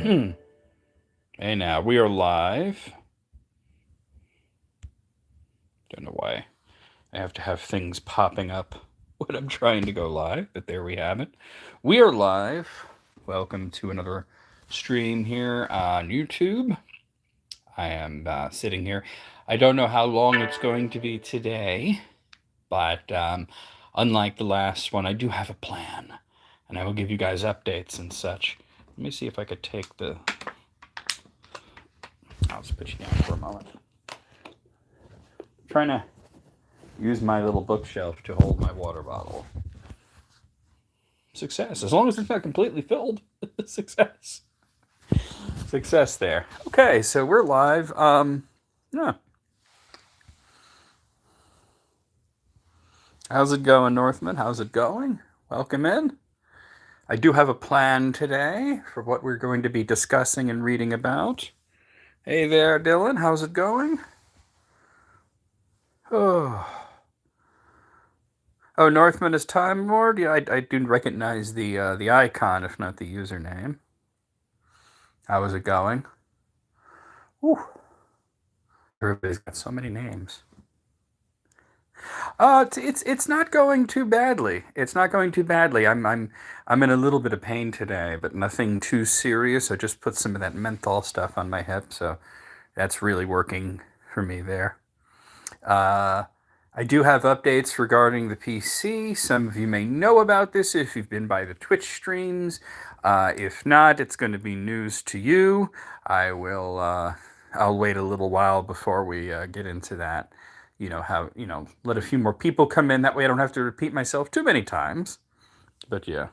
Hey, now we are live. Don't know why I have to have things popping up when I'm trying to go live, but there we have it. We are live. Welcome to another stream here on YouTube. I am sitting here. I don't know how long it's going to be today, but unlike the last one, I do have a plan, and I will give you guys updates and such. Let me see if I could take the. I'll just put you down for a moment. Trying to use my little bookshelf to hold my water bottle. Success. As long as it's not completely filled. Success. Success there. Okay, so we're live. Yeah. How's it going, Northman? How's it going? Welcome in. I do have a plan today for what we're going to be discussing and reading about. Hey there, Dylan. How's it going? Oh. Oh, Northman is Time Lord? Yeah, I do recognize the icon, if not the username. How is it going? Whew. Everybody's got so many names. It's not going too badly. It's not going too badly. I'm in a little bit of pain today, but nothing too serious. I just put some of that menthol stuff on my hip, so that's really working for me there. I do have updates regarding the PC. Some of you may know about this if you've been by the Twitch streams. If not, it's going to be news to you. I'll wait a little while before we get into that. Let a few more people come in. That way I don't have to repeat myself too many times. But yeah.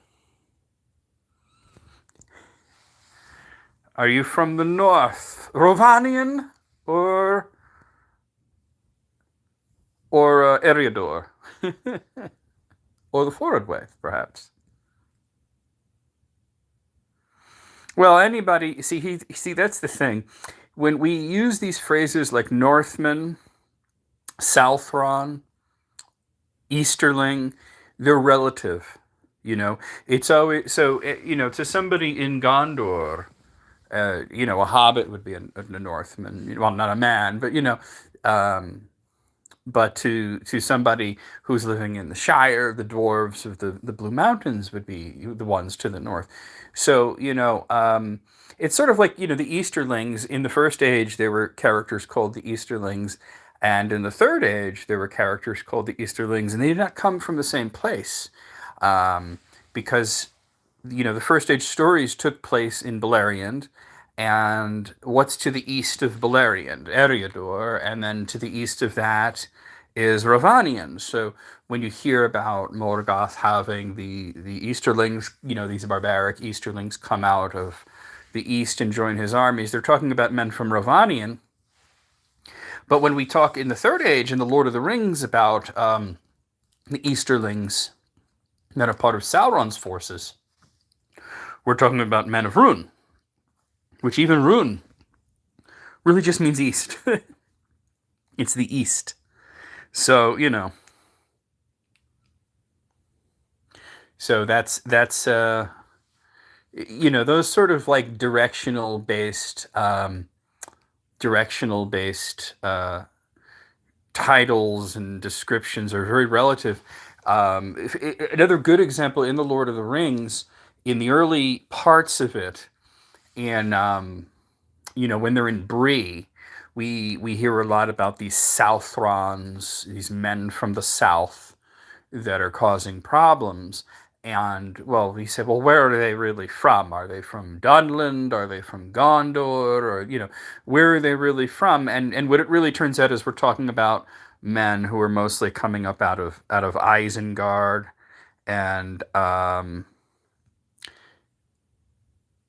Are you from the north? Rovanian or Eriador? Or the forward way, perhaps. Well, anybody see that's the thing. When we use these phrases like Northman, Southron, Easterling, they're relative. It's always so. To somebody in Gondor, a hobbit would be a Northman. Well, not a man, but but to somebody who's living in the Shire, the dwarves of the Blue Mountains would be the ones to the north. So it's sort of like the Easterlings in the First Age. There were characters called the Easterlings, and in the Third Age there were characters called the Easterlings, and they did not come from the same place, because the First Age stories took place in Beleriand, and what's to the east of Beleriand? Eriador, and then to the east of that is Rovanian. So when you hear about Morgoth having the Easterlings, these barbaric Easterlings come out of the east and join his armies, they're talking about men from Rovanian. But when we talk in the Third Age in the Lord of the Rings about the Easterlings that are part of Sauron's forces, we're talking about men of Rhûn, which even Rhûn really just means east. It's the east. So, so that's those sort of like directional based titles and descriptions are very relative. Another good example in the Lord of the Rings, in the early parts of it, and when they're in Bree, we hear a lot about these Southrons, these men from the south that are causing problems. And well, we said, well, where are they really from? Are they from Dunland? Are they from Gondor? Or where are they really from? And what it really turns out is we're talking about men who are mostly coming up out of Isengard, and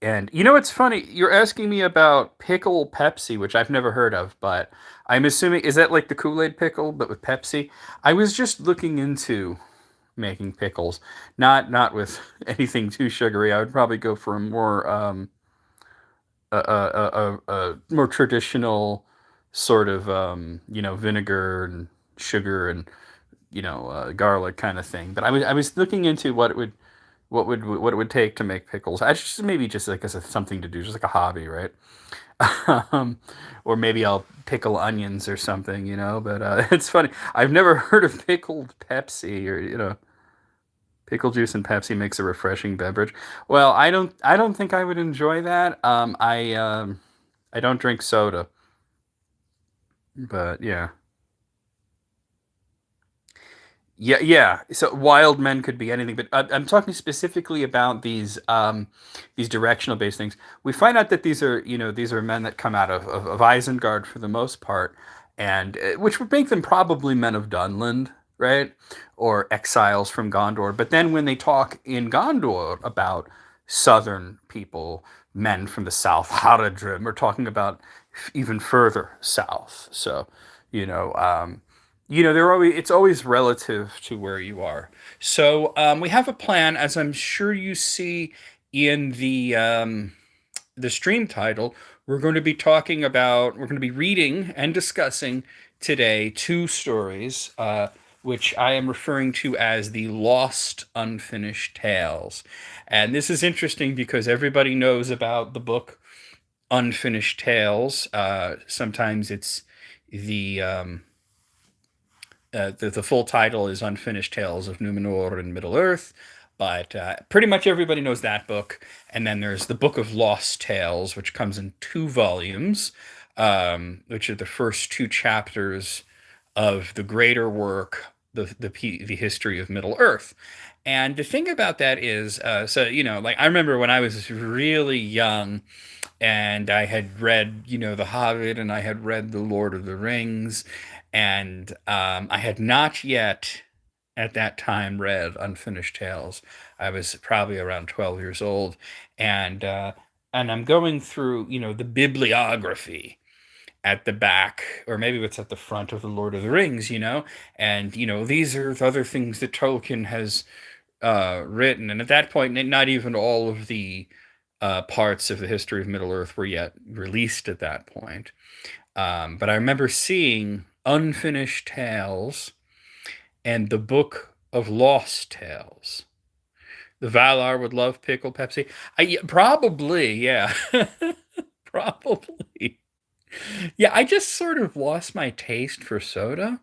it's funny, you're asking me about pickle Pepsi, which I've never heard of, but I'm assuming, is that like the Kool-Aid pickle, but with Pepsi? I was just looking into making pickles, not with anything too sugary. I would probably go for a more a more traditional sort of vinegar and sugar and garlic kind of thing. But I was looking into what it would what it would take to make pickles. I just maybe just like as a, something to do, just like a hobby, right? um, or maybe I'll pickle onions or something, you know. But it's funny. I've never heard of pickled Pepsi or pickle juice and Pepsi makes a refreshing beverage. Well, I don't think I would enjoy that. I don't drink soda, but yeah. Yeah, yeah. So wild men could be anything, but I'm talking specifically about these directional based things. We find out that these are, these are men that come out of Isengard for the most part, and which would make them probably men of Dunland, right? Or exiles from Gondor. But then when they talk in Gondor about southern people, men from the south, Haradrim, we're talking about even further south. So, you know, um, they're always it's always relative to where you are. So we have a plan, as I'm sure you see in the stream title. We're going to be reading and discussing today two stories, which I am referring to as the Lost Unfinished Tales. And this is interesting because everybody knows about the book Unfinished Tales. Sometimes it's the the full title is Unfinished Tales of Numenor and Middle Earth, but pretty much everybody knows that book. And then there's the Book of Lost Tales, which comes in two volumes, which are the first two chapters of the greater work, the history of Middle Earth. And the thing about that is, like I remember when I was really young, and I had read, The Hobbit, and I had read The Lord of the Rings, and I had not yet at that time read Unfinished Tales. I was probably around 12 years old, and uh, and I'm going through, the bibliography at the back, or maybe it's at the front of The Lord of the Rings, and these are the other things that Tolkien has written. And at that point, not even all of the parts of the history of Middle Earth were yet released at that point. But I remember seeing Unfinished Tales and the Book of Lost Tales. The Valar would love pickle Pepsi. Yeah, probably, yeah. Probably. Yeah, I just sort of lost my taste for soda.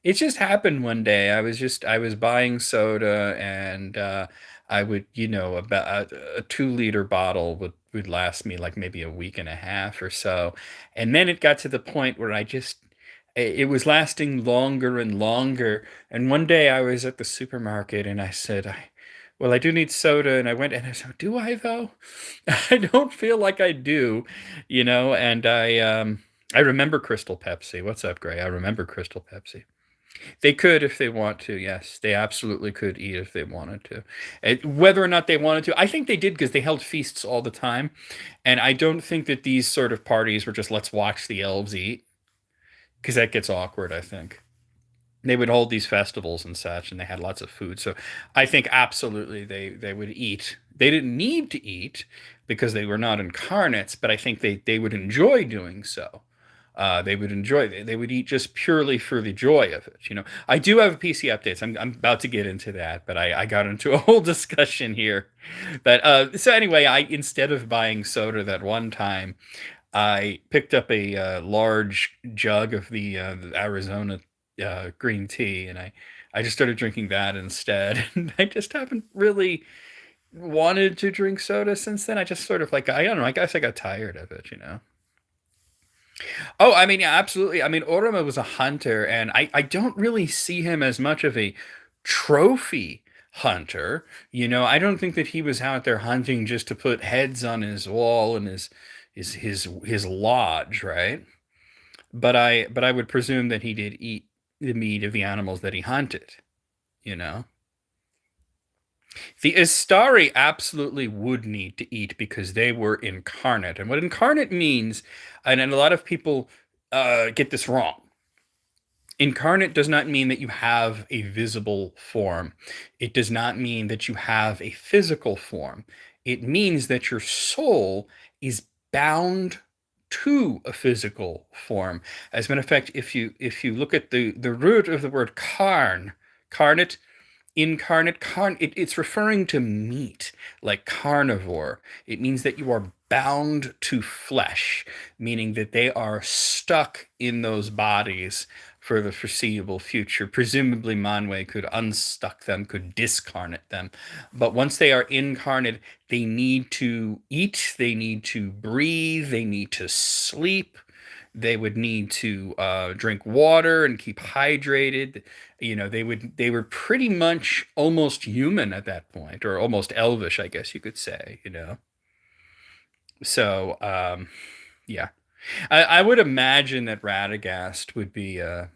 It just happened one day. I was buying soda, and I would, about a 2 liter bottle would last me like maybe a week and a half or so. And then it got to the point where it was lasting longer and longer. And one day I was at the supermarket and I said, well, I do need soda. And I went and I said, do I though? I don't feel like I do, and I remember Crystal Pepsi. What's up, Gray? I remember Crystal Pepsi. They could if they want to. Yes, they absolutely could eat if they wanted to. Whether or not they wanted to, I think they did because they held feasts all the time. And I don't think that these sort of parties were just let's watch the elves eat, because that gets awkward, I think. They would hold these festivals and such, and they had lots of food. So I think absolutely they would eat. They didn't need to eat because they were not incarnates, but I think they would enjoy doing so. They would enjoy. They would eat just purely for the joy of it. I do have PC updates. I'm about to get into that, but I got into a whole discussion here. But so anyway, I instead of buying soda that one time, I picked up a large jug of the Arizona green tea, and I just started drinking that instead. And I just haven't really wanted to drink soda since then. I just sort of like I don't know. I guess I got tired of it. Oh, I mean, yeah, absolutely. I mean, Orama was a hunter, and I don't really see him as much of a trophy hunter. I don't think that he was out there hunting just to put heads on his wall and his lodge, right? But I would presume that he did eat the meat of the animals that he hunted, you know? The Istari absolutely would need to eat because they were incarnate. And what incarnate means, and a lot of people get this wrong. Incarnate does not mean that you have a visible form. It does not mean that you have a physical form. It means that your soul is bound to a physical form. As a matter of fact, if you look at the root of the word carnate incarnate it's referring to meat, like carnivore. It means that you are bound to flesh, meaning that they are stuck in those bodies for the foreseeable future. Presumably Manwe could unstuck them, could discarnate them, but once they are incarnate, they need to eat, they need to breathe, they need to sleep, they would need to drink water and keep hydrated. They were pretty much almost human at that point, or almost elvish, I guess you could say. So yeah, I would imagine that Radagast would be a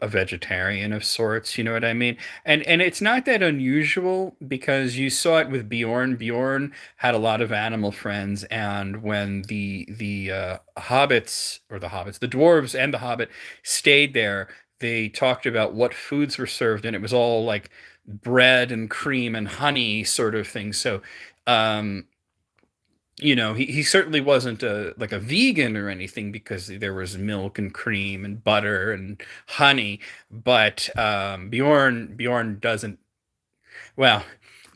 vegetarian of sorts. You know what I mean? And it's not that unusual because you saw it with Bjorn. Bjorn had a lot of animal friends, and when the hobbits, or the dwarves and the hobbit stayed there, they talked about what foods were served, and it was all like bread and cream and honey sort of thing. So um he certainly wasn't like a vegan or anything, because there was milk and cream and butter and honey. But Bjorn doesn't. Well,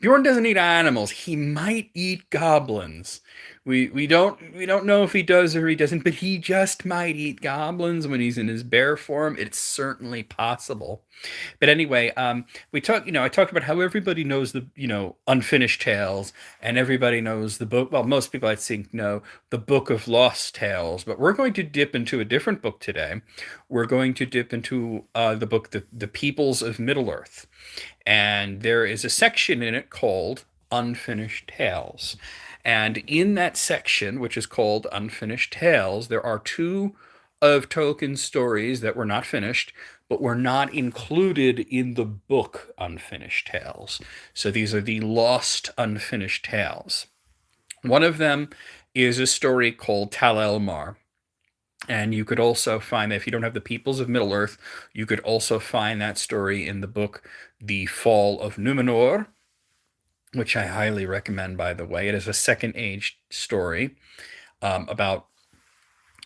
Bjorn doesn't eat animals. He might eat goblins. We don't know if he does or he doesn't, but he just might eat goblins when he's in his bear form. It's certainly possible. But anyway, I talked about how everybody knows the, unfinished tales, and everybody knows the book. Well, most people I think know the Book of Lost Tales, but we're going to dip into a different book today. We're going to dip into the book, the Peoples of Middle Earth, and there is a section in it called Unfinished Tales. And in that section, which is called Unfinished Tales, there are two of Tolkien's stories that were not finished, but were not included in the book Unfinished Tales. So these are the lost unfinished tales. One of them is a story called Tal Elmar. And you could also find that if you don't have the Peoples of Middle Earth, you could also find that story in the book The Fall of Numenor, which I highly recommend, by the way. It is a Second Age story about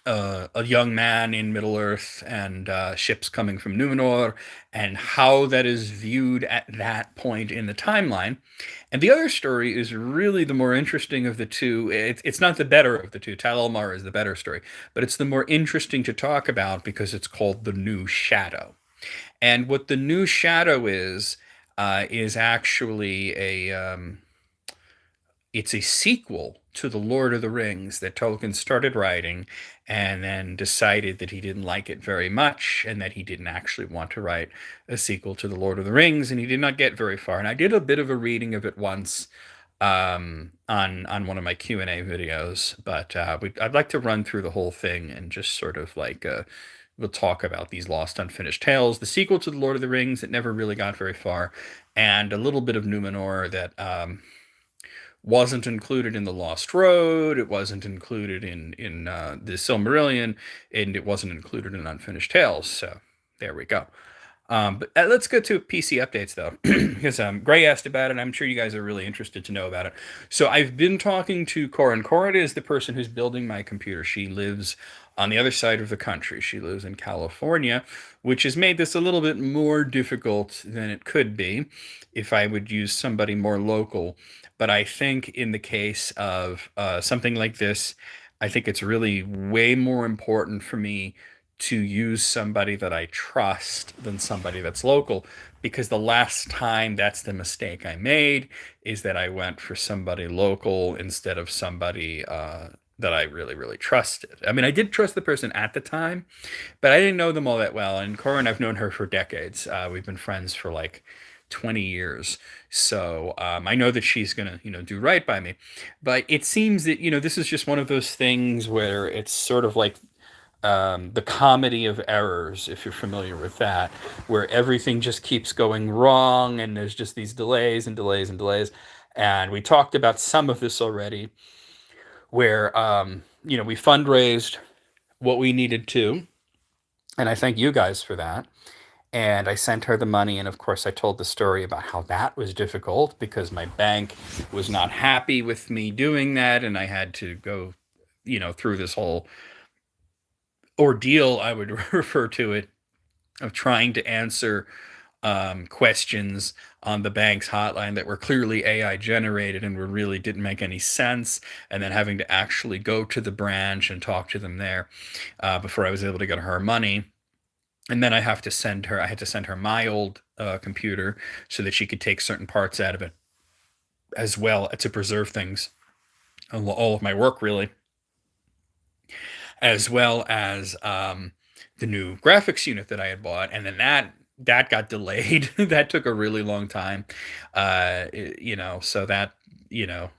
a young man in Middle Earth and ships coming from Numenor, and how that is viewed at that point in the timeline. And the other story is really the more interesting of the two. It's not the better of the two. Tal Elmar is the better story, but it's the more interesting to talk about because it's called The New Shadow. And what The New Shadow is actually it's a sequel to The Lord of the Rings that Tolkien started writing and then decided that he didn't like it very much, and that he didn't actually want to write a sequel to The Lord of the Rings, and he did not get very far. And I did a bit of a reading of it once on one of my Q&A videos, but I'd like to run through the whole thing and just sort of like we'll talk about these lost unfinished tales, the sequel to The Lord of the Rings that never really got very far, and a little bit of Numenor that wasn't included in the Lost Road. It wasn't included in the Silmarillion, and it wasn't included in Unfinished Tales. So there we go. But let's go to PC updates though, because Gray asked about it. I'm sure you guys are really interested to know about it. So I've been talking to Corin. Corin is the person who's building my computer. She lives on the other side of the country. She lives in California, which has made this a little bit more difficult than it could be if I would use somebody more local. But I think in the case of something like this, I think it's really way more important for me to use somebody that I trust than somebody that's local, because the last time that's the mistake I made is that I went for somebody local instead of somebody that I really, really trusted. I mean, I did trust the person at the time, but I didn't know them all that well. And Corin, I've known her for decades. We've been friends for like 20 years. So I know that she's going to, do right by me. But it seems that, this is just one of those things where it's sort of like the comedy of errors, if you're familiar with that, where everything just keeps going wrong and there's just these delays and delays and delays. And we talked about some of this already, where, we fundraised what we needed to. And I thank you guys for that. And I sent her the money. And of course, I told the story about how that was difficult because my bank was not happy with me doing that. And I had to go, through this whole ordeal, I would refer to it, of trying to answer questions on the bank's hotline that were clearly AI generated and were really didn't make any sense, and then having to actually go to the branch and talk to them there before I was able to get her money. And then I had to send her my old computer so that she could take certain parts out of it as well to preserve things, all of my work really, as well as the new graphics unit that I had bought, and then that got delayed. That took a really long time, so that you know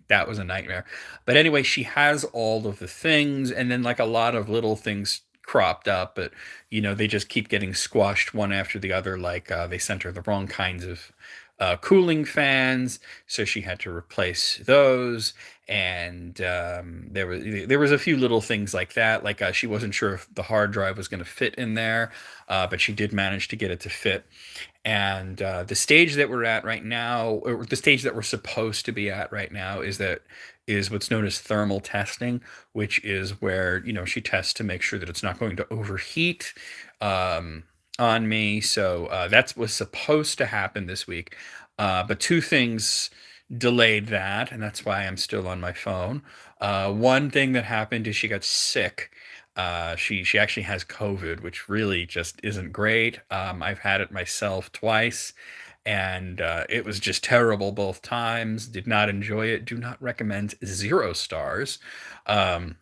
that was a nightmare. But anyway, she has all of the things, and then like a lot of little things cropped up, but they just keep getting squashed one after the other. Like they sent her the wrong kinds of cooling fans, so she had to replace those. And there was a few little things like that. Like she wasn't sure if the hard drive was going to fit in there, but she did manage to get it to fit. And the stage that we're at right now, or the stage that we're supposed to be at right now, is what's known as thermal testing, which is where she tests to make sure that it's not going to overheat on me. So that was supposed to happen this week, but two things delayed that, and that's why I'm still on my phone. One thing that happened is she got sick. She actually has COVID, which really just isn't great. I've had it myself twice, and it was just terrible both times. Did not enjoy it. Do not recommend. 0 stars. Um,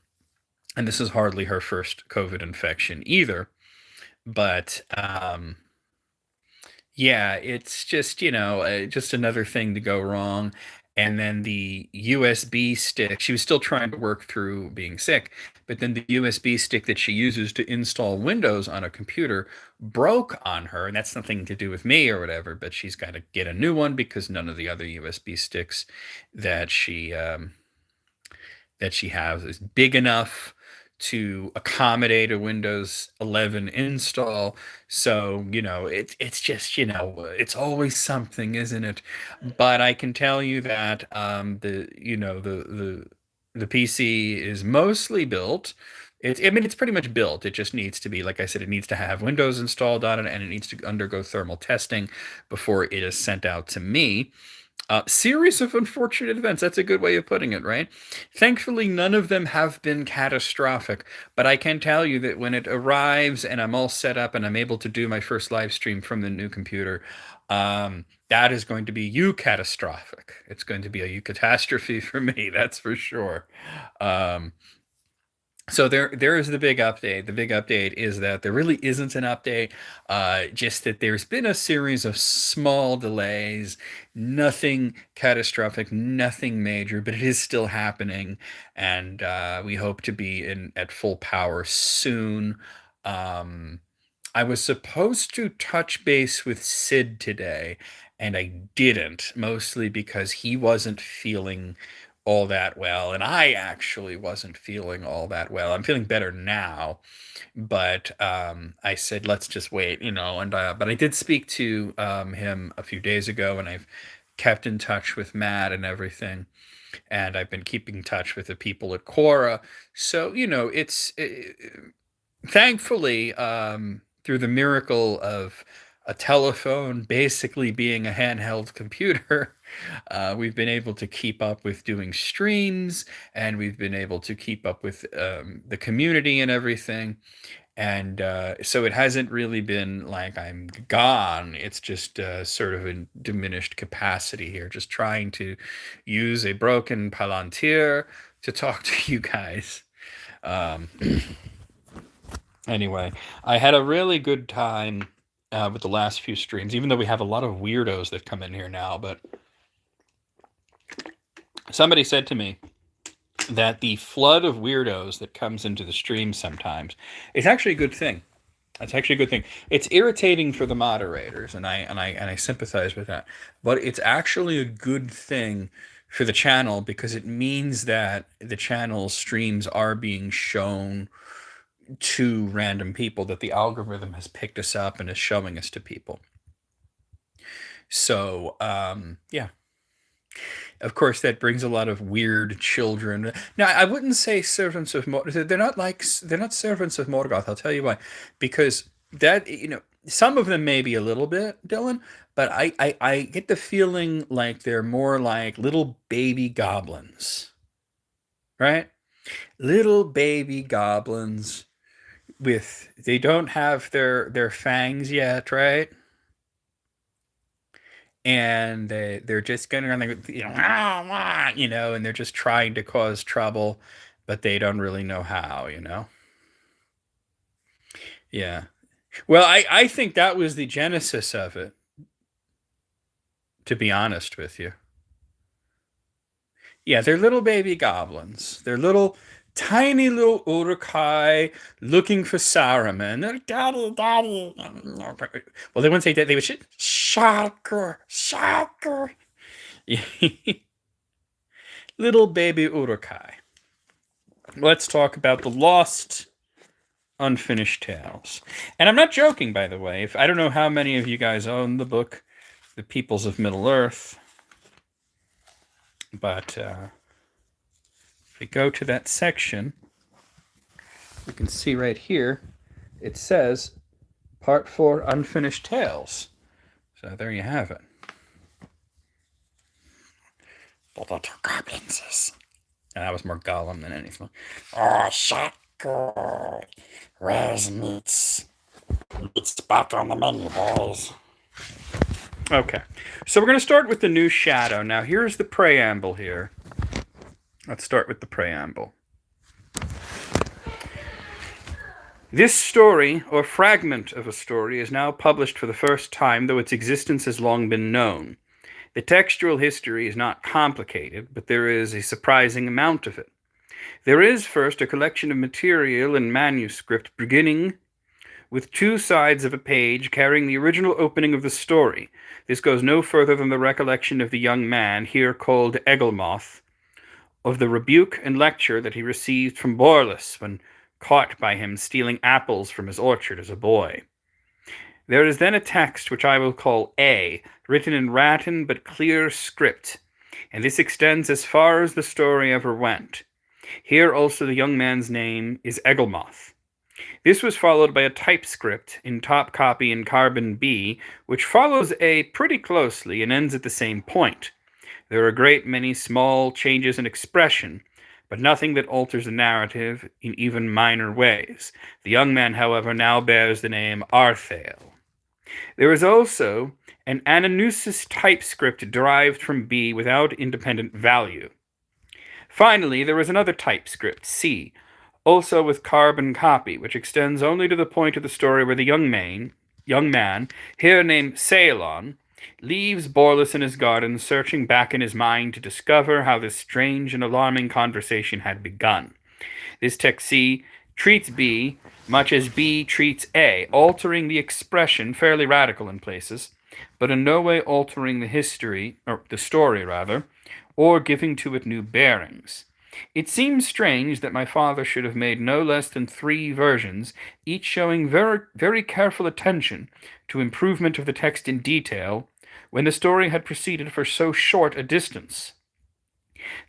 and this is hardly her first COVID infection either. But yeah, it's just just another thing to go wrong. And then the USB stick, she was still trying to work through being sick, but then the USB stick that she uses to install Windows on a computer broke on her. And that's nothing to do with me or whatever, but she's got to get a new one because none of the other USB sticks that she has is big enough to accommodate a Windows 11 install. So, it's just, it's always something, isn't it? But I can tell you that the PC is mostly built. I mean, it's pretty much built. It just needs to be, like I said, it needs to have Windows installed on it, and it needs to undergo thermal testing before it is sent out to me. Series of unfortunate events. That's a good way of putting it, right? Thankfully, none of them have been catastrophic, but I can tell you that when it arrives and I'm all set up and I'm able to do my first live stream from the new computer, that is going to be catastrophic. It's going to be a catastrophe for me, that's for sure. Um, so there is the big update. The big update is that there really isn't an update, just that there's been a series of small delays, nothing catastrophic, nothing major, but it is still happening, and we hope to be in at full power soon. Um, I was supposed to touch base with Sid today, and I didn't, mostly because he wasn't feeling all that well, and I actually wasn't feeling all that well. I'm feeling better now, but I said let's just wait, and but I did speak to him a few days ago, and I've kept in touch with Matt and everything, and I've been keeping in touch with the people at Quora. So it's thankfully, through the miracle of a telephone basically being a handheld computer, we've been able to keep up with doing streams, and we've been able to keep up with the community and everything. And so it hasn't really been like I'm gone. It's just sort of in diminished capacity here, just trying to use a broken Palantir to talk to you guys. Um, Anyway, I had a really good time with the last few streams, even though we have a lot of weirdos that come in here now. But somebody said to me that the flood of weirdos that comes into the stream sometimes is actually a good thing. That's actually a good thing. It's irritating for the moderators, and I sympathize with that. But it's actually a good thing for the channel because it means that the channel streams are being shown to random people, that the algorithm has picked us up and is showing us to people. So yeah, of course that brings a lot of weird children. Now I wouldn't say servants of they're not servants of Morgoth. I'll tell you why. Because that some of them maybe a little bit, Dylan, but I get the feeling like they're more like little baby goblins, right? Little baby goblins with they don't have their fangs yet, right? And they're just going around like, and they're just trying to cause trouble, but they don't really know how. Yeah. Well, I think that was the genesis of it, to be honest with you. Yeah, they're little baby goblins. They're little, tiny little Urukai looking for Saruman. They're, daddy, daddy. Well, they wouldn't say that. They would say, Shocker, shocker. Little baby Urukai. Let's talk about the lost, unfinished tales. And I'm not joking, by the way. If I don't know how many of you guys own the book, The Peoples of Middle Earth, but if we go to that section, we can see right here, it says Part 4, Unfinished Tales. So there you have it. The little goblins. And that was more Gollum than anything. Oh, Shocker. Where's meats? Meat's back on the menu, boys. Okay, so we're going to start with the new shadow. Now, here's the preamble here. Let's start with the preamble. This story, or fragment of a story, is now published for the first time, though its existence has long been known. The textual history is not complicated, but there is a surprising amount of it. There is, first, a collection of material in manuscript beginning with two sides of a page carrying the original opening of the story. This goes no further than the recollection of the young man, here called Egelmoth, of the rebuke and lecture that he received from Borlus when caught by him stealing apples from his orchard as a boy. There is then a text which I will call A, written in Latin but clear script, and this extends as far as the story ever went. Here also the young man's name is Egelmoth. This was followed by a typescript in top copy in carbon B, which follows A pretty closely and ends at the same point. There are a great many small changes in expression, but nothing that alters the narrative in even minor ways. The young man, however, now bears the name Arthael. There is also an Ananusis typescript derived from B without independent value. Finally, there is another typescript, C, also with carbon copy, which extends only to the point of the story where the young man, here named Ceylon, leaves Borlus in his garden, searching back in his mind to discover how this strange and alarming conversation had begun. This text C treats B much as B treats A, altering the expression, fairly radical in places, but in no way altering the history, or the story rather, or giving to it new bearings. It seems strange that my father should have made no less than 3 versions, each showing very, very careful attention to improvement of the text in detail, when the story had proceeded for so short a distance.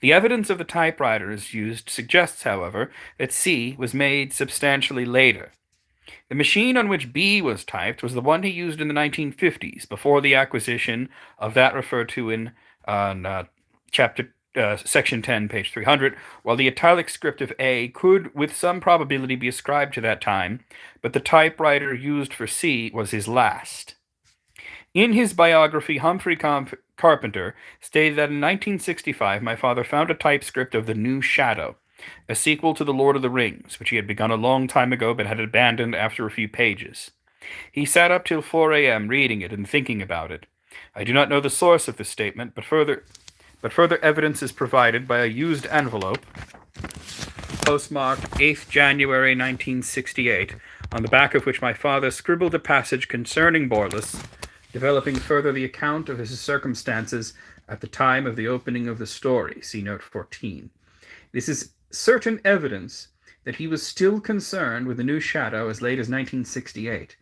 The evidence of the typewriters used suggests, however, that C was made substantially later. The machine on which B was typed was the one he used in the 1950s, before the acquisition of that referred to in Section 10, page 300, while the italic script of A could, with some probability, be ascribed to that time, but the typewriter used for C was his last. In his biography, Humphrey Carpenter stated that in 1965 my father found a typescript of The New Shadow, a sequel to The Lord of the Rings, which he had begun a long time ago but had abandoned after a few pages. He sat up till 4 a.m. reading it and thinking about it. I do not know the source of this statement, but further evidence is provided by a used envelope, postmarked 8th January 1968, on the back of which my father scribbled a passage concerning Borlus, developing further the account of his circumstances at the time of the opening of the story. See note 14. This is certain evidence that he was still concerned with the new shadow as late as 1968.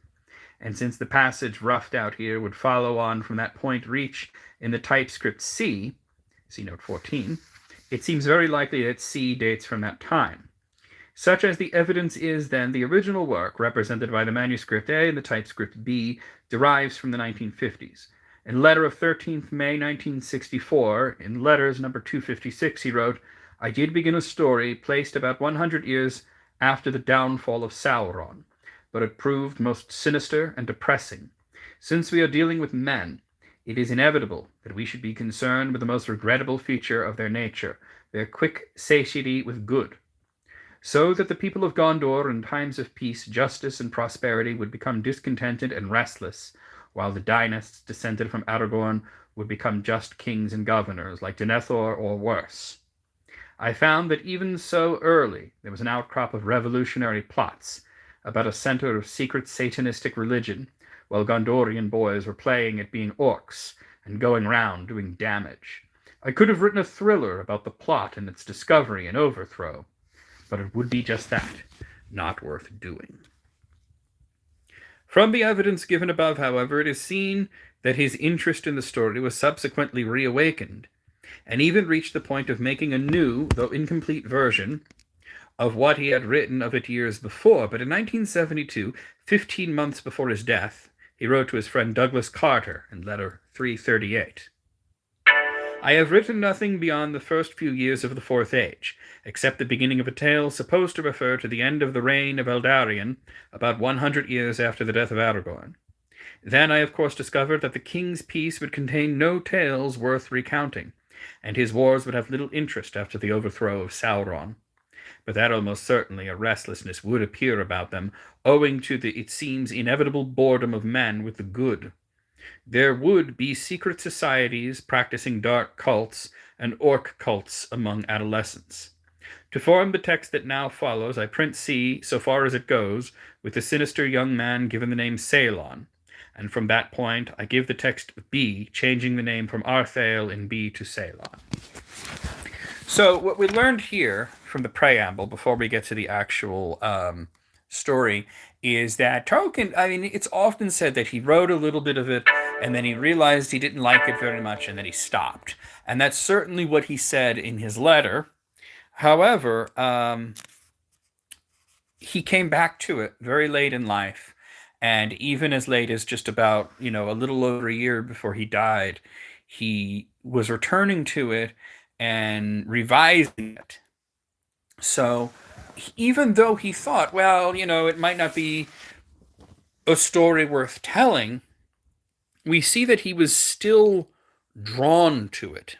And since the passage roughed out here would follow on from that point reached in the typescript C, see note 14, it seems very likely that C dates from that time. Such as the evidence is, then, the original work, represented by the manuscript A and the typescript B, derives from the 1950s. In letter of 13th May 1964, in letters number 256, he wrote, "I did begin a story placed about 100 years after the downfall of Sauron, but it proved most sinister and depressing. Since we are dealing with men, it is inevitable that we should be concerned with the most regrettable feature of their nature, their quick satiety with good. So that the people of Gondor in times of peace, justice, and prosperity would become discontented and restless, while the dynasts descended from Aragorn would become just kings and governors, like Denethor or worse. I found that even so early there was an outcrop of revolutionary plots about a center of secret satanistic religion, while Gondorian boys were playing at being orcs and going round doing damage. I could have written a thriller about the plot and its discovery and overthrow, but it would be just that, not worth doing." From the evidence given above, however, it is seen that his interest in the story was subsequently reawakened, and even reached the point of making a new, though incomplete, version of what he had written of it years before. But in 1972, 15 months before his death, he wrote to his friend Douglas Carter in letter 338, "I have written nothing beyond the first few years of the Fourth Age, except the beginning of a tale supposed to refer to the end of the reign of Eldarion, about 100 years after the death of Aragorn. Then I of course discovered that the king's peace would contain no tales worth recounting, and his wars would have little interest after the overthrow of Sauron. But that almost certainly a restlessness would appear about them, owing to the, it seems, inevitable boredom of men with the good. There would be secret societies practicing dark cults and orc cults among adolescents. To form the text that now follows, I print C, so far as it goes, with the sinister young man given the name Ceylon, and from that point I give the text B, changing the name from Arthael in B to Ceylon." So what we learned here from the preamble, before we get to the actual story, is that Tolkien, I mean, it's often said that he wrote a little bit of it, and then he realized he didn't like it very much, and then he stopped. And that's certainly what he said in his letter. However, he came back to it very late in life, and even as late as just about, a little over a year before he died, he was returning to it and revising it. So even though he thought, well, it might not be a story worth telling, we see that he was still drawn to it.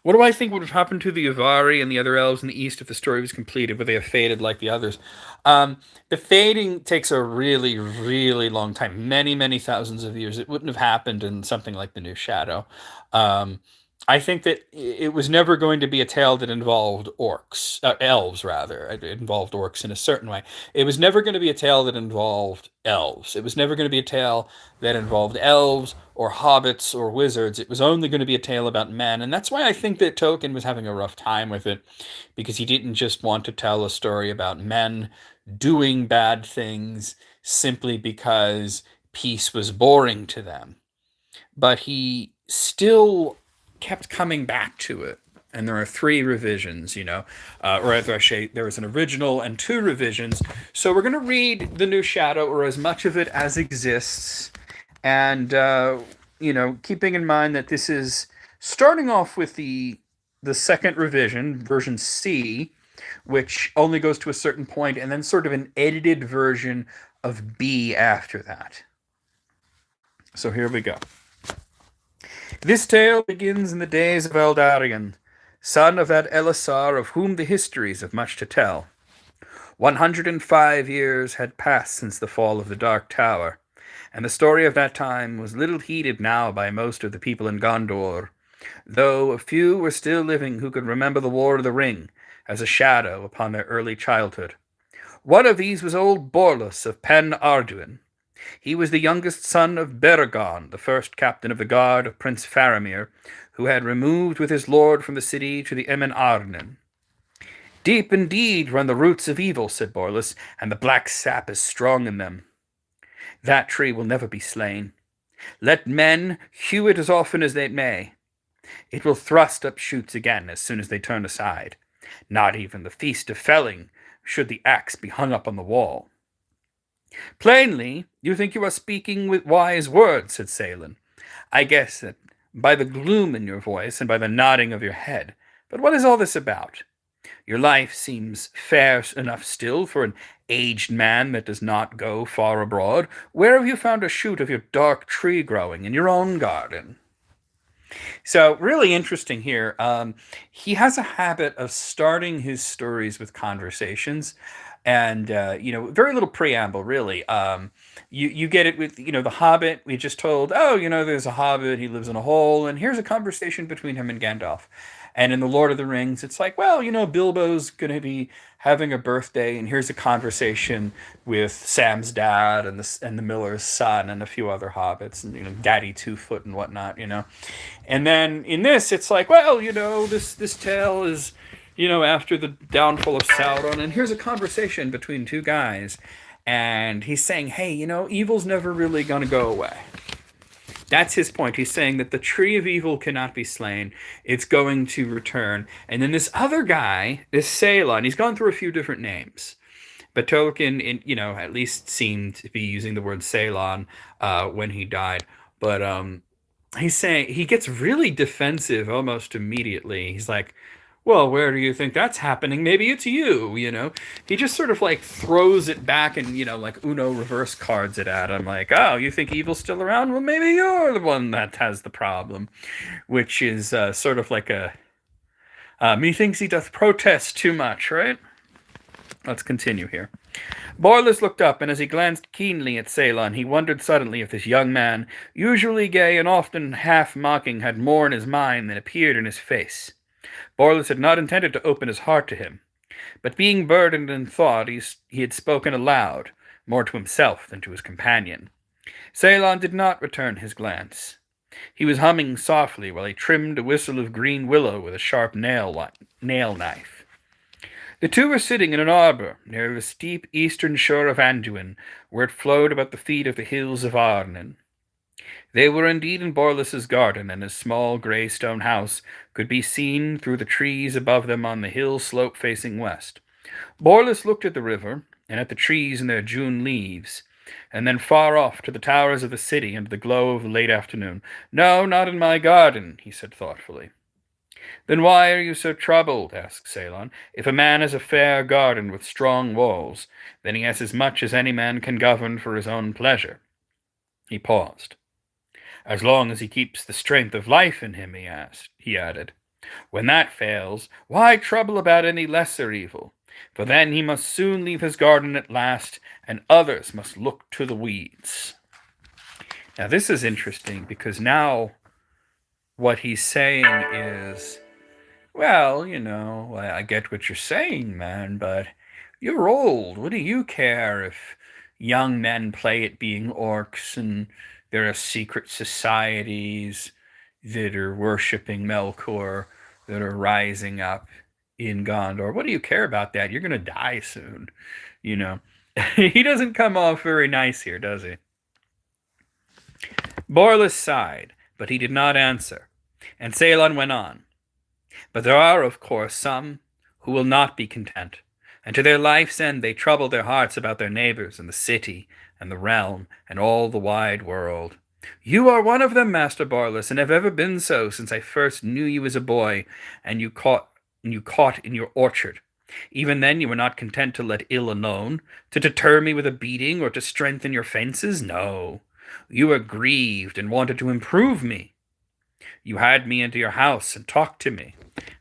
What do I think would have happened to the Avari and the other elves in the east if the story was completed? Would they have faded like the others? The fading takes a really, really long time, many, many thousands of years. It wouldn't have happened in something like The New Shadow. I think that it was never going to be a tale that involved orcs, elves rather. It involved orcs in a certain way. It was never going to be a tale that involved elves. It was never going to be a tale that involved elves or hobbits or wizards. It was only going to be a tale about men. And that's why I think that Tolkien was having a rough time with it, because he didn't just want to tell a story about men doing bad things simply because peace was boring to them. But he still kept coming back to it. And there are 3 revisions, or rather, there was an original and 2 revisions. So we're going to read The New Shadow, or as much of it as exists. And, keeping in mind that this is starting off with the second revision, version C, which only goes to a certain point, and then sort of an edited version of B after that. So here we go. This tale begins in the days of Eldarion, son of that Elisar of whom the histories have much to tell. 105 years had passed since the fall of the Dark Tower, and the story of that time was little heeded now by most of the people in Gondor, though a few were still living who could remember the War of the Ring as a shadow upon their early childhood. One of these was old Borlus of Pen Arduin. He was the youngest son of Beragon, the first captain of the guard of Prince Faramir, who had removed with his lord from the city to the Emen Arnen. Deep indeed run the roots of evil, said Borlus, and the black sap is strong in them. That tree will never be slain. Let men hew it as often as they may. It will thrust up shoots again as soon as they turn aside. Not even the feast of felling should the axe be hung up on the wall. Plainly, you think you are speaking with wise words, said Salen. I guess that by the gloom in your voice and by the nodding of your head. But what is all this about? Your life seems fair enough still for an aged man that does not go far abroad. Where have you found a shoot of your dark tree growing in your own garden? So, really interesting here. He has a habit of starting his stories with conversations, and very little preamble, really. You get it with the Hobbit. We just told, oh, there's a Hobbit. He lives in a hole, and here's a conversation between him and Gandalf. And in the Lord of the Rings, it's like, well, Bilbo's gonna be having a birthday, and here's a conversation with Sam's dad and the miller's son and a few other hobbits, and Daddy Two Foot and whatnot. And then in this, it's like, well, this tale is, after the downfall of Sauron, and here's a conversation between two guys, and he's saying, hey, evil's never really gonna go away. That's his point. He's saying that the tree of evil cannot be slain. It's going to return. And then this other guy, this Salon, he's gone through a few different names. But Tolkien, at least seemed to be using the word Ceylon when he died. But he's saying he gets really defensive almost immediately. He's like, well, where do you think that's happening? Maybe it's you. He just sort of like throws it back and, like Uno reverse cards it at him. Like, oh, you think evil's still around? Well, maybe you're the one that has the problem. Which is sort of like methinks he doth protest too much, right? Let's continue here. Borlus looked up, and as he glanced keenly at Ceylon, he wondered suddenly if this young man, usually gay and often half-mocking, had more in his mind than appeared in his face. Borlus had not intended to open his heart to him, but being burdened in thought, he had spoken aloud, more to himself than to his companion. Ceylon did not return his glance. He was humming softly while he trimmed a whistle of green willow with a sharp nail knife. The two were sitting in an arbor near the steep eastern shore of Anduin, where it flowed about the feet of the hills of Arnon. They were indeed in Borlus's garden, and his small grey stone house could be seen through the trees above them on the hill slope facing west. Borlus looked at the river, and at the trees in their June leaves, and then far off to the towers of the city and the glow of the late afternoon. No, not in my garden, he said thoughtfully. Then why are you so troubled? Asked Ceylon. If a man has a fair garden with strong walls, then he has as much as any man can govern for his own pleasure. He paused. As long as he keeps the strength of life in him, he added. When that fails, why trouble about any lesser evil? For then he must soon leave his garden at last, and others must look to the weeds. Now this is interesting, because now what he's saying is, well, I get what you're saying, man, but you're old. What do you care if young men play at being orcs and there are secret societies that are worshipping Melkor, that are rising up in Gondor? What do you care about that? You're going to die soon, He doesn't come off very nice here, does he? Borlus sighed, but he did not answer, and Ceylon went on. But there are, of course, some who will not be content, and to their life's end they trouble their hearts about their neighbors and the city and the realm and all the wide world. You are one of them, Master Borlus, and have ever been so since I first knew you as a boy, and you caught in your orchard. Even then you were not content to let ill alone, to deter me with a beating, or to strengthen your fences. No, you were grieved and wanted to improve me. You had me into your house and talked to me.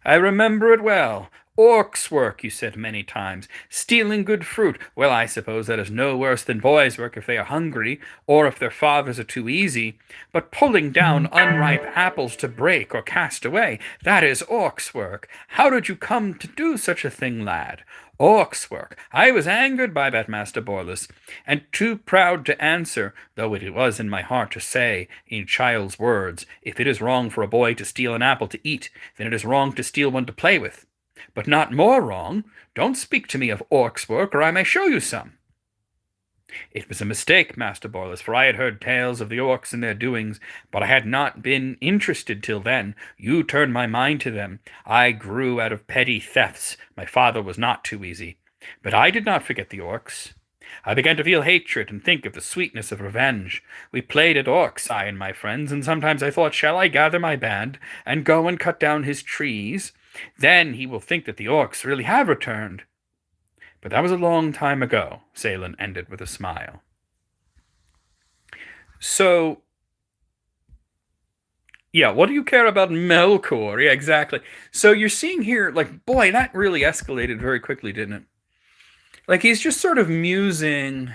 I remember it well. Orcs' work, you said many times. Stealing good fruit. Well, I suppose that is no worse than boys' work if they are hungry, or if their fathers are too easy. But pulling down unripe apples to break or cast away, that is orcs' work. How did you come to do such a thing, lad? Orcs' work. I was angered by that, Master Borlus, and too proud to answer, though it was in my heart to say, in child's words, if it is wrong for a boy to steal an apple to eat, then it is wrong to steal one to play with. But not more wrong. Don't speak to me of orcs' work, or I may show you some. It was a mistake, Master Borlus, for I had heard tales of the orcs and their doings, but I had not been interested till then. You turned my mind to them. I grew out of petty thefts. My father was not too easy. But I did not forget the orcs. I began to feel hatred and think of the sweetness of revenge. We played at orcs, I and my friends, and sometimes I thought, shall I gather my band and go and cut down his trees? Then he will think that the orcs really have returned. But that was a long time ago, Salen ended with a smile. So, yeah, what do you care about Melkor? Yeah, exactly. So you're seeing here, like, boy, that really escalated very quickly, didn't it? Like, he's just sort of musing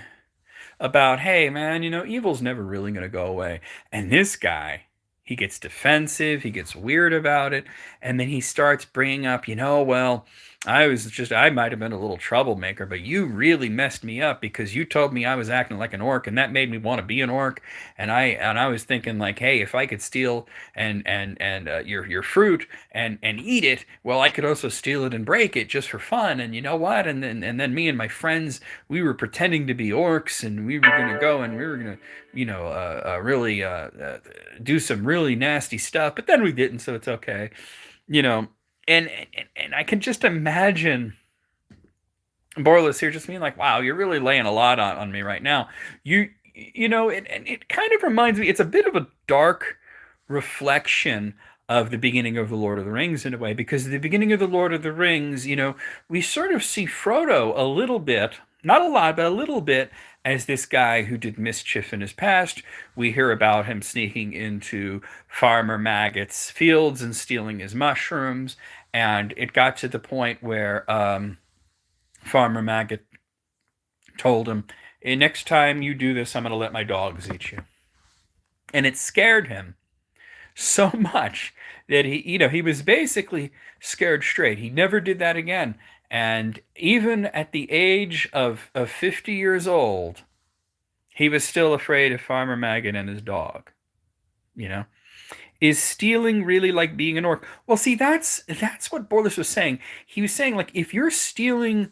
about, hey, man, evil's never really going to go away. And this guy, he gets defensive, he gets weird about it, and then he starts bringing up, well, I might have been a little troublemaker, but you really messed me up because you told me I was acting like an orc, and that made me want to be an orc. And I was thinking like, hey, if I could steal your fruit and eat it, well, I could also steal it and break it just for fun. And you know what? And then me and my friends, we were pretending to be orcs, and we were gonna go and we were gonna, really do some really nasty stuff. But then we didn't, so it's okay. You know, and I can just imagine Borlus here just being like, "Wow, you're really laying a lot on me right now." And it kind of reminds me. It's a bit of a dark reflection of the beginning of the Lord of the Rings in a way, because at the beginning of the Lord of the Rings, we sort of see Frodo a little bit, not a lot, but a little bit, as this guy who did mischief in his past. We hear about him sneaking into Farmer Maggot's fields and stealing his mushrooms, and it got to the point where Farmer Maggot told him, hey, next time you do this, I'm going to let my dogs eat you. And it scared him so much that he was basically scared straight. He never did that again. And even at the age of 50 years old, he was still afraid of Farmer Maggot and his dog. Is stealing really like being an orc? Well, see, that's what Borlus was saying. He was saying, like, if you're stealing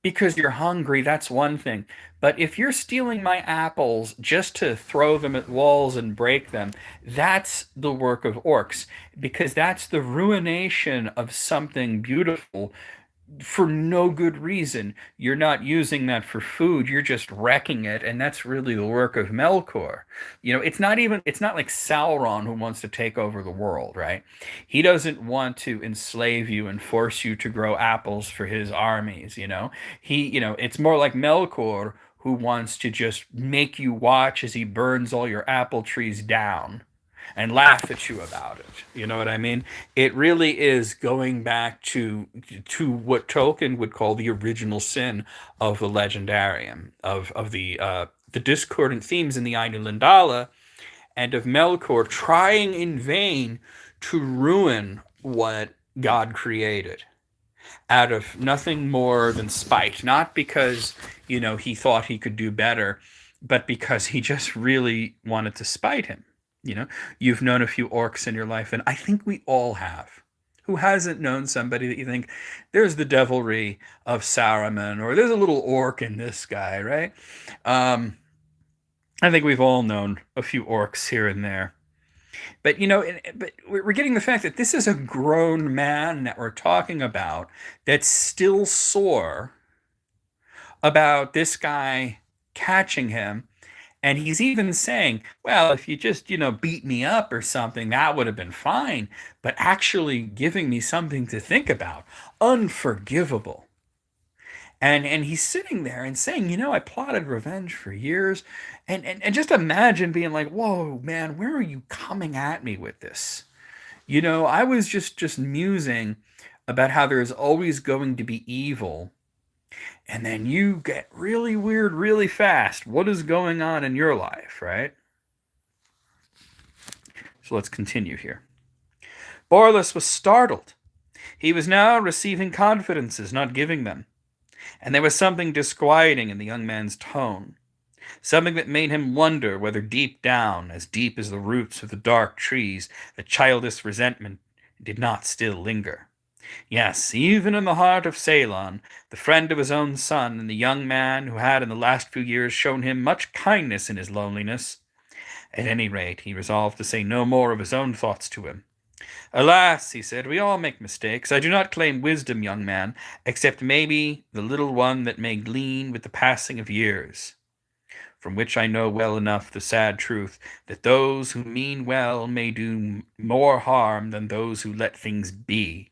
because you're hungry, that's one thing. But if you're stealing my apples just to throw them at walls and break them, that's the work of orcs, because that's the ruination of something beautiful for no good reason. You're not using that for food, you're just wrecking it, and that's really the work of Melkor. It's not like Sauron who wants to take over the world, right? He doesn't want to enslave you and force you to grow apples for his armies. It's more like Melkor who wants to just make you watch as he burns all your apple trees down and laugh at you about it. You know what I mean? It really is going back to what Tolkien would call the original sin of the legendarium, of the discordant themes in the Ainulindala, and of Melkor trying in vain to ruin what God created out of nothing more than spite, not because he thought he could do better, but because he just really wanted to spite him. You've known a few orcs in your life, and I think we all have. Who hasn't known somebody that you think, there's the devilry of Saruman, or there's a little orc in this guy, right? I think we've all known a few orcs here and there. But but we're getting the fact that this is a grown man that we're talking about that's still sore about this guy catching him. And he's even saying, well, if you just, beat me up or something, that would have been fine. But actually giving me something to think about, unforgivable. And he's sitting there and saying, I plotted revenge for years. And just imagine being like, whoa, man, where are you coming at me with this? I was just musing about how there's always going to be evil, and then you get really weird really fast. What is going on in your life, right? So let's continue here. Borlus was startled. He was now receiving confidences, not giving them. And there was something disquieting in the young man's tone. Something that made him wonder whether deep down, as deep as the roots of the dark trees, the childish resentment did not still linger. Yes, even in the heart of Ceylon, the friend of his own son, and the young man who had in the last few years shown him much kindness in his loneliness. At any rate, he resolved to say no more of his own thoughts to him. Alas, he said, we all make mistakes. I do not claim wisdom, young man, except maybe the little one that may glean with the passing of years, from which I know well enough the sad truth that those who mean well may do more harm than those who let things be.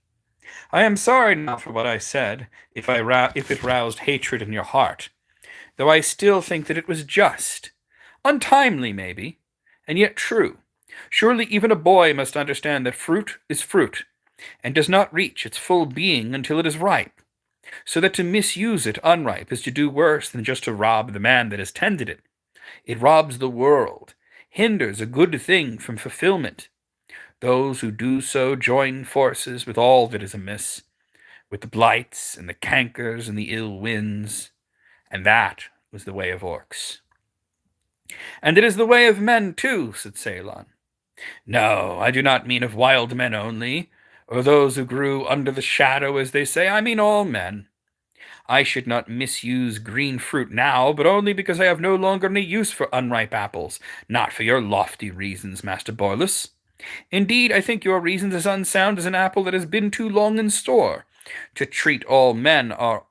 I am sorry now for what I said, if it roused hatred in your heart, though I still think that it was just, untimely maybe, and yet true. Surely even a boy must understand that fruit is fruit, and does not reach its full being until it is ripe, so that to misuse it unripe is to do worse than just to rob the man that has tended it. It robs the world, hinders a good thing from fulfillment. Those who do so join forces with all that is amiss, with the blights and the cankers and the ill winds, and that was the way of orcs. And it is the way of men too, said Ceylon. No, I do not mean of wild men only, or those who grew under the shadow, as they say. I mean all men. I should not misuse green fruit now, but only because I have no longer any use for unripe apples, not for your lofty reasons, Master Borlus. Indeed, I think your reasons as unsound as an apple that has been too long in store. To trees, all men are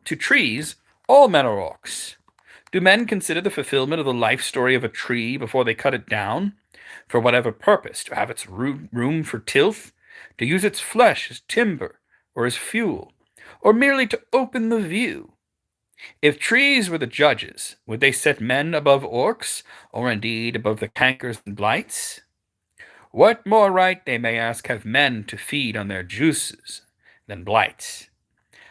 orcs. Do men consider the fulfillment of the life story of a tree before they cut it down? For whatever purpose, to have its room for tilth, to use its flesh as timber or as fuel, or merely to open the view. If trees were the judges, would they set men above orcs, or indeed above the cankers and blights? What more right, they may ask, have men to feed on their juices than blights?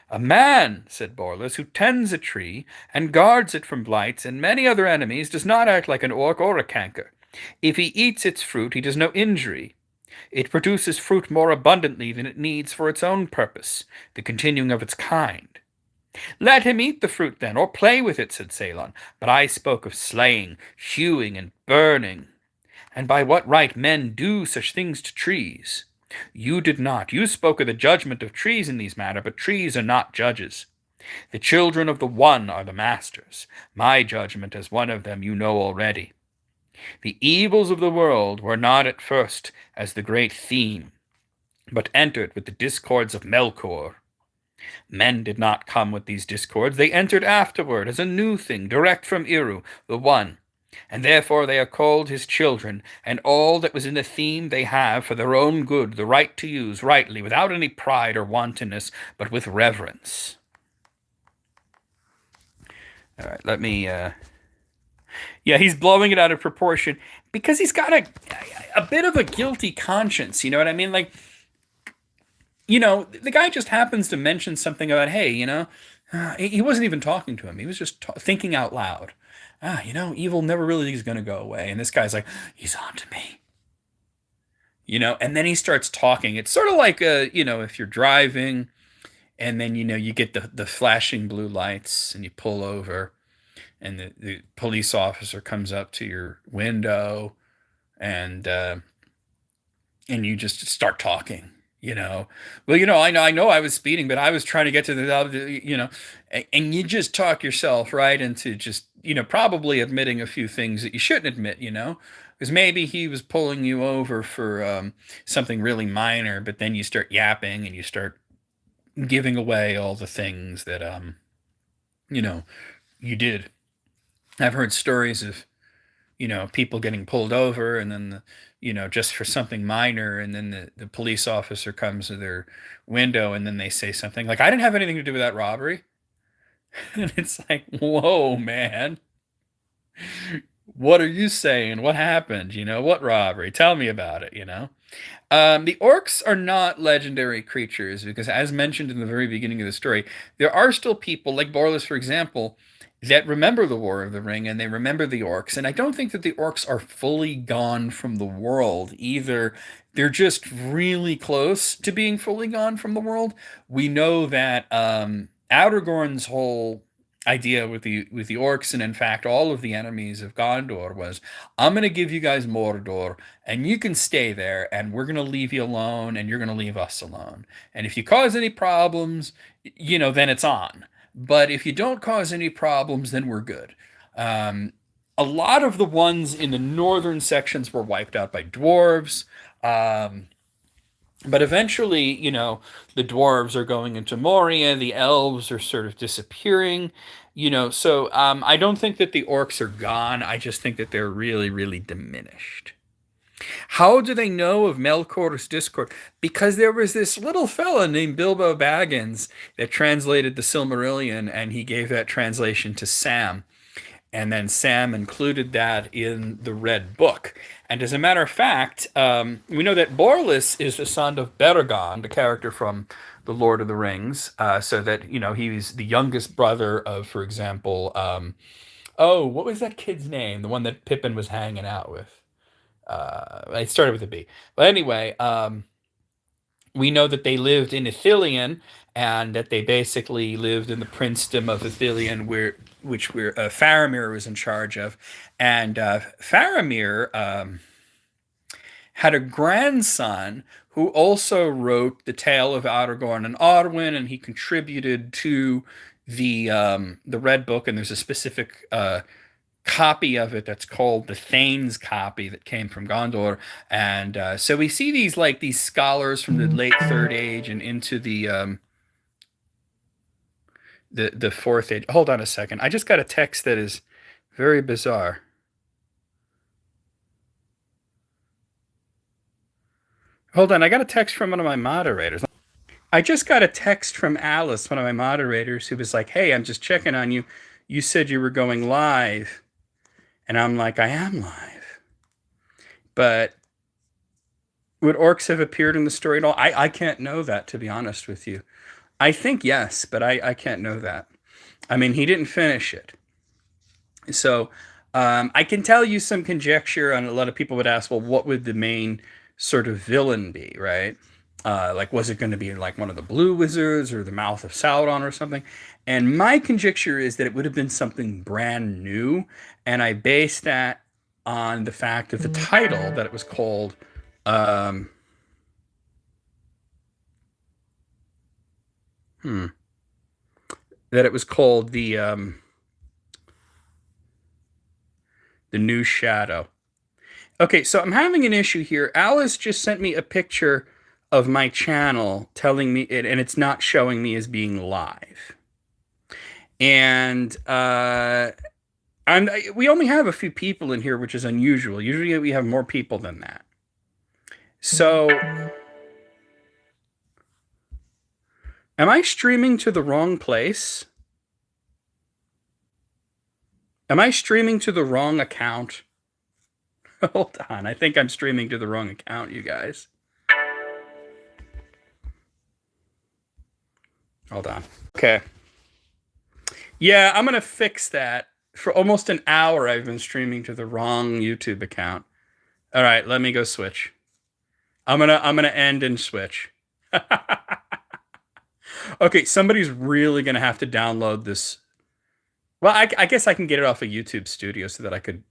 A man, said Borlus, who tends a tree and guards it from blights and many other enemies, does not act like an orc or a canker. If he eats its fruit, he does no injury. It produces fruit more abundantly than it needs for its own purpose, the continuing of its kind. Let him eat the fruit, then, or play with it, said Ceylon. But I spoke of slaying, hewing, and burning. And by what right men do such things to trees? You did not. You spoke of the judgment of trees in these matters, but trees are not judges. The children of the One are the masters. My judgment as one of them you know already. The evils of the world were not at first as the great theme, but entered with the discords of Melkor. Men did not come with these discords. They entered afterward as a new thing, direct from Eru, the One. And therefore they are called his children, and all that was in the theme they have for their own good the right to use rightly, without any pride or wantonness, but with reverence. All right, let me. Yeah, he's blowing it out of proportion because he's got a bit of a guilty conscience. You know what I mean? Like, the guy just happens to mention something about, hey, he wasn't even talking to him. He was just thinking out loud. Evil never really is going to go away. And this guy's like, he's on to me. And then he starts talking. It's sort of like, if you're driving and then, you get the flashing blue lights and you pull over and the police officer comes up to your window and you just start talking. Well, I know I was speeding, but I was trying to get to and you just talk yourself right into just, probably admitting a few things that you shouldn't admit, because maybe he was pulling you over for something really minor, but then you start yapping and you start giving away all the things that, you did. I've heard stories of, people getting pulled over and then, just for something minor. And then the police officer comes to their window and then they say something like, I didn't have anything to do with that robbery. And it's like, whoa, man. What are you saying? What happened? What robbery? Tell me about it, The orcs are not legendary creatures because, as mentioned in the very beginning of the story, there are still people, like Borlus, for example, that remember the War of the Ring and they remember the orcs. And I don't think that the orcs are fully gone from the world either. They're just really close to being fully gone from the world. We know that Outergorn's whole idea with the orcs, and in fact all of the enemies of Gondor, was, I'm going to give you guys Mordor, and you can stay there, and we're going to leave you alone, and you're going to leave us alone. And if you cause any problems, then it's on. But if you don't cause any problems, then we're good. Um, a lot of the ones in the northern sections were wiped out by dwarves. Um, but eventually, the dwarves are going into Moria, the elves are sort of disappearing, so I don't think that the orcs are gone. I just think that they're really, really diminished. How do they know of Melkor's Discord? Because there was this little fella named Bilbo Baggins that translated the Silmarillion, and he gave that translation to Sam. And then Sam included that in the Red Book. And as a matter of fact, we know that Borlis is the son of Beragon, the character from The Lord of the Rings. So that, he was the youngest brother of, for example, oh, what was that kid's name? The one that Pippin was hanging out with. It started with a B. But anyway, we know that they lived in Ithilien, and that they basically lived in the princedom of Ithilien, which Faramir was in charge of. And Faramir had a grandson who also wrote the Tale of Aragorn and Arwen, and he contributed to the Red Book. And there's a specific copy of it that's called the Thane's copy that came from Gondor. And so we see these scholars from the late Third Age and into the Fourth Age. Hold on a second. I just got a text that is very bizarre. Hold on, I got a text from one of my moderators. I just got a text from Alice, one of my moderators, who was like, "Hey, I'm just checking on you. You said you were going live." And I'm like, I am live. But would orcs have appeared in the story at all? I can't know that, to be honest with you. I think yes, but I can't know that. I mean, he didn't finish it. So I can tell you some conjecture, and a lot of people would ask, well, what would the main sort of villain be, right? Like, was it going to be like one of the Blue Wizards or the Mouth of Sauron or something? And my conjecture is that it would have been something brand new, and I base that on the fact of the title, that it was called that it was called the New Shadow. Okay, so I'm having an issue here. Alice just sent me a picture of my channel telling me it, and it's not showing me as being live. And we only have a few people in here, which is unusual. Usually we have more people than that. So, am I streaming to the wrong place? Am I streaming to the wrong account? Hold on, I think I'm streaming to the wrong account, you guys. Hold on. Okay. Yeah, I'm gonna fix that. For almost an hour, I've been streaming to the wrong YouTube account. All right, let me go switch. I'm gonna end and switch. Okay, somebody's really gonna have to download this. Well, I guess I can get it off of YouTube Studio so that I could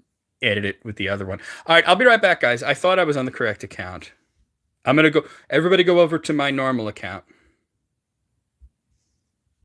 edit it with the other one. All right, I'll be right back, guys. I thought I was on the correct account. I'm gonna go. Everybody, go over to my normal account.